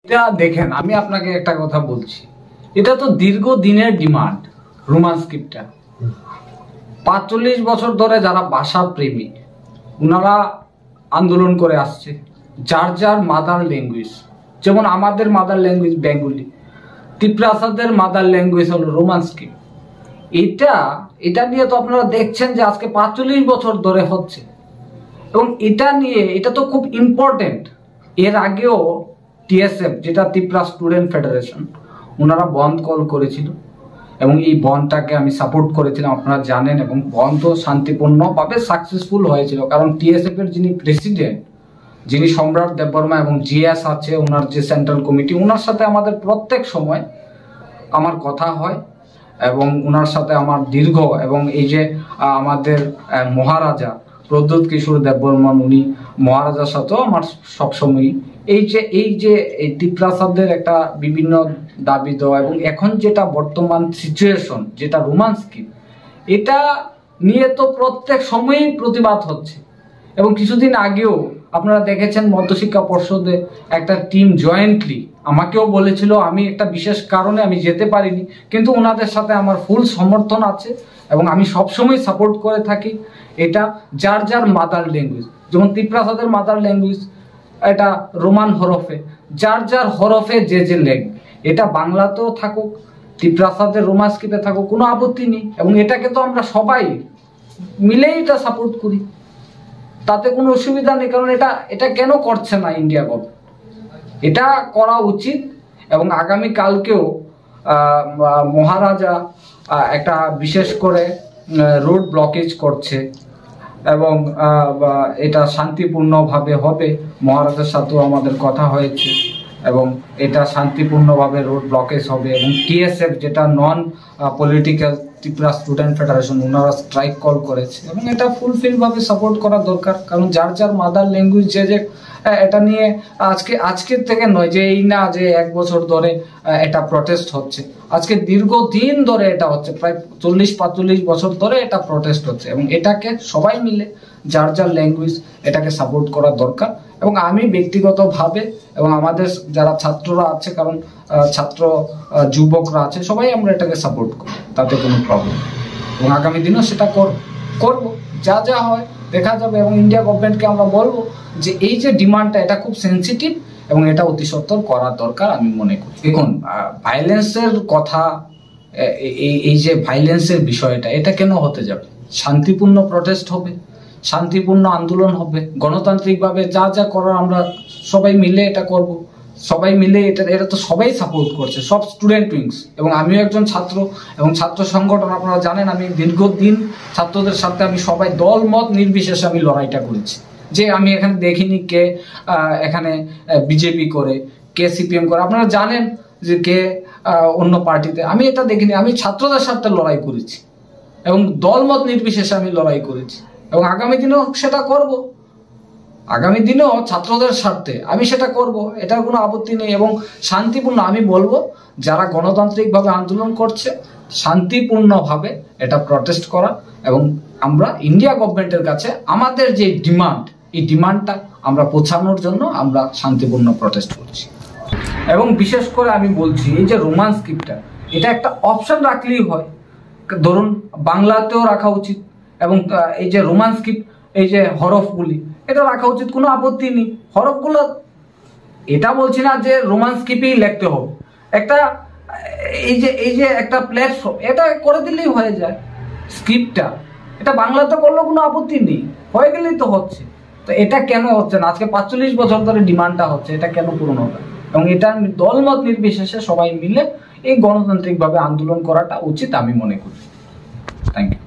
এটা দেখেন, আমি আপনাকে একটা কথা বলছি, এটা তো দীর্ঘদিনের ডিমান্ড। রোমান স্ক্রিপ্টটা ৪৫ বছর ধরে যারা ভাষা প্রেমী ওনারা আন্দোলন করে আসছে, যার যার মাদার ল্যাঙ্গুয়েজ। যেমন আমাদের মাদার ল্যাঙ্গুয়েজ বেঙ্গলি, তিপ্রাসাদের মাদার ল্যাঙ্গুয়েজ হলো রোমান স্ক্রিপ্ট। এটা নিয়ে তো আপনারা দেখছেন যে আজকে ৪৫ বছর ধরে হচ্ছে, এবং এটা তো খুব ইম্পর্টেন্ট। এর আগেও টিএসএফ, যেটা ত্রিপুরা স্টুডেন্ট ফেডারেশন, ওনারা বন্ধ কল করেছিল এবং এই বন্ধটাকে আমি সাপোর্ট করেছিলাম, আপনারা জানেন। এবং বন্ধ শান্তিপূর্ণভাবে সাকসেসফুল হয়েছিল, কারণ টিএসএফ এর যিনি প্রেসিডেন্ট, যিনি সম্রাট দেববর্মা, এবং জিএস আছে ওনার যে সেন্ট্রাল কমিটি, ওনার সাথে আমাদের প্রত্যেক সময় আমার কথা হয় এবং ওনার সাথে আমার দীর্ঘ, এবং এই যে আমাদের মহারাজা প্রদ্যুৎ কিশোর দেববর্মন, উনি মহারাজার সাথেও আমার সবসময় এই যে তিপ্রাসাদের একটা বিভিন্ন দাবি দেওয়া, এবং এখন যেটা বর্তমান সিচুয়েশন, যেটা রোমান স্ক্রিপ্ট, এটা নিয়ে তো প্রত্যেক সময়ই প্রতিবাদ হচ্ছে। এবং কিছুদিন আগেও আপনারা দেখেছেন মধ্যশিক্ষা পর্ষদে একটা টিম জয়েন্টলি আমাকেও বলেছিল, আমি একটা বিশেষ কারণে আমি যেতে পারিনি, কিন্তু ওনাদের সাথে আমার ফুল সমর্থন আছে এবং আমি সবসময় সাপোর্ট করে থাকি। এটা যার যার মাদার ল্যাঙ্গুয়েজ, যেমন তিপ্রাসাদের মাদার ল্যাঙ্গুয়েজ এটা রোমান হরফে, যার যার হরফে যে লেখ, এটা বাংলাতেও থাকুক, তিপ্রাসাদের রোমান স্ক্রিপ্টে থাকুক, কোনো আপত্তি নেই। এবং এটাকে তো আমরা সবাই মিলেই এটা সাপোর্ট করি, তাতে কোনো অসুবিধা নেই। কারণ এটা কেন করছে না ইন্ডিয়া গভর্নমেন্ট? এটা করা উচিত। এবং আগামী কালকেও মহারাজা একটা বিশেষ করে রোড ব্লকেজ করছে, এবং এটা শান্তিপূর্ণভাবে হবে। মহারাজার সাথেও আমাদের কথা হয়েছে, এবং এটা শান্তিপূর্ণভাবে রোড ব্লকেজ হবে। এবং টিএসএফ, যেটা non political Tripura student federation, ওনারা স্ট্রাইক কল করেছে, এবং এটা ফুলফিলভাবে সাপোর্ট করা দরকার। কারণ যার যার মাদার ল্যাঙ্গুয়েজ যে এটা নিয়ে আজকের থেকে নয়, যে এই না যে 1 বছর ধরে এটা প্রটেস্ট হচ্ছে, আজকে দীর্ঘদিন ধরে এটা হচ্ছে, প্রায় 40-45 বছর ধরে এটা প্রটেস্ট হচ্ছে। এবং এটাকে সবাই মিলে যার যার ল্যাঙ্গুয়েজ এটাকে সাপোর্ট করা দরকার। এবং আমি ব্যক্তিগতভাবে এবং আমাদের যারা ছাত্ররা আছে, কারণ ছাত্র যুবকরা আছে, সবাই আমরা এটাকে সাপোর্ট করি, তাতে কোনো প্রবলেম নেই। এবং আগামী দিনেও সেটা করব, যা হয় দেখা যাবে। এবং ইন্ডিয়া গভর্নমেন্টকে আমরা বলবো যে এই যে ডিমান্ডটা, এটা খুব সেন্সিটিভ এবং এটা অতি সত্বর করা দরকার আমি মনে করি। দেখুন, ভাইলেন্সের কথা, এই যে ভাইলেন্সের বিষয়টা, এটা কেন হতে যাবে? শান্তিপূর্ণ প্রটেস্ট হবে, শান্তিপূর্ণ আন্দোলন হবে, গণতান্ত্রিকভাবে যা করার আমরা সবাই মিলে এটা করব। সবাই মিলে এটা তো সবাই সাপোর্ট করছে, সব স্টুডেন্ট উইংস। এবং আমিও একজন ছাত্র, এবং ছাত্র সংগঠন আপনারা জানেন, আমি দীর্ঘদিন ছাত্রদের সাথে আমি সবাই দলমত নির্বিশেষে আমি লড়াইটা করেছি। যে আমি এখানে দেখিনি কে এখানে বিজেপি করে, কে সিপিএম করে, আপনারা জানেন যে কে অন্য পার্টিতে, আমি এটা দেখিনি। আমি ছাত্রদের সাথে লড়াই করেছি এবং দলমত নির্বিশেষে আমি লড়াই করেছি, এবং আগামী দিনেও সেটা করব। আগামী দিনেও ছাত্রদের স্বার্থে আমি সেটা করব, এটার কোনো আপত্তি নেই। এবং শান্তিপূর্ণ, আমি বলবো যারা গণতান্ত্রিকভাবে আন্দোলন করছে, শান্তিপূর্ণভাবে এটা প্রটেস্ট করা, এবং আমরা ইন্ডিয়া গভর্নমেন্টের কাছে আমাদের যে ডিমান্ড, এই ডিমান্ডটা আমরা পৌঁছানোর জন্য আমরা শান্তিপূর্ণ প্রটেস্ট করছি। এবং বিশেষ করে আমি বলছি, এই যে রোমান স্ক্রিপ্টটা, এটা একটা অপশন রাখলেই হয়। ধরুন বাংলাতেও রাখা উচিত, এবং এই যে রোমান স্ক্রিপ্ট, এই যে হরফগুলি, এটা রাখা উচিত, কোনো আপত্তি নেই। হরফগুলো, এটা বলছি না যে রোমান স্ক্রিপ্টেই লিখতে হবে। একটা এই যে একটা প্ল্যাটফর্ম, এটা করে দিলেই হয়ে যায়। স্ক্রিপ্টটা এটা বাংলাতে করলেও কোনো আপত্তি নেই, হয়ে গেলেই তো হচ্ছে। তো এটা কেন হচ্ছে না? আজকে 45 বছর ধরে ডিমান্ডটা হচ্ছে, এটা কেন পূরণ হবে? এবং এটা দলমত নির্বিশেষে সবাই মিলে এই গণতান্ত্রিকভাবে আন্দোলন করাটা উচিত আমি মনে করি। Thank you.